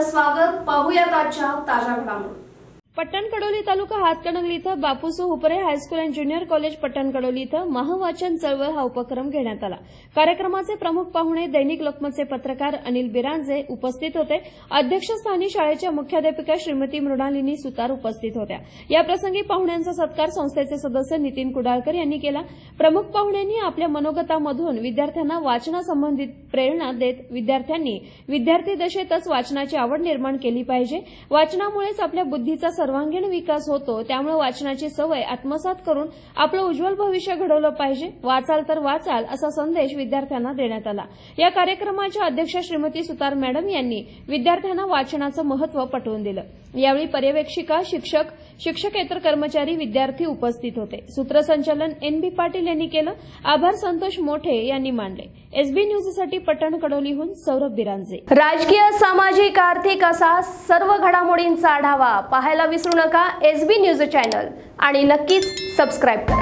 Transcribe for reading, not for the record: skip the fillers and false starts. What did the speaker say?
आपलं स्वागत. पाहूयात आजच्या ताज्या घडामोडी. पट्टण कडोली तालुका हातकणंगले इथं Bapuso Hupare high school and junior college Pattan Kadoli इथं महावाचन चळवळ हा उपक्रम घेण्यात आला. कार्यक्रमाचे प्रमुख पाहुणे दैनिक लोकमतचे पत्रकार अनिल बिरांजे उपस्थित होते. अध्यक्षस्थानी शाळेच्या मुख्याध्यापिका श्रीमती मृणालिनी सुतार उपस्थित होत्या. याप्रसंगी पाहुण्यांचा सत्कार संस्थेचे सदस्य नितीन कुडाळकर यांनी केला. प्रमुख पाहुण्यांनी आपल्या मनोगतामधून विद्यार्थ्यांना वाचनासंबंधित प्रेरणा देत विद्यार्थ्यांनी विद्यार्थी दशेतच वाचनाची आवड निर्माण केली पाहिजे. वाचनामुळेच आपल्या बुद्धीचा सर्वांगीण विकास होतो. त्यामुळे वाचनाची सवय आत्मसात करून आपलं उज्ज्वल भविष्य घडवलं पाहिजे. वाचाल तर वाचाल असा संदेश विद्यार्थ्यांना देण्यात आला. या कार्यक्रमाच्या अध्यक्षा श्रीमती सुतार मॅडम यांनी विद्यार्थ्यांना वाचनाचं महत्त्व पटवून दिलं. यावेळी पर्यवेक्षिका, शिक्षक, शिक्षकेतर कर्मचारी, विद्यार्थी उपस्थित होते. सूत्रसंचालन NB पाटील यांनी केलं. आभार संतोष मोठे यांनी मानले. SB न्यूजसाठी पट्टण कडोलीहून सौरभ बिरांजे. राजकीय, सामाजिक, आर्थिक असा सर्व घडामोडींचा आढावा पाहायला विसरू नका SB न्यूज चॅनल आणि नक्कीच सबस्क्राईब करा.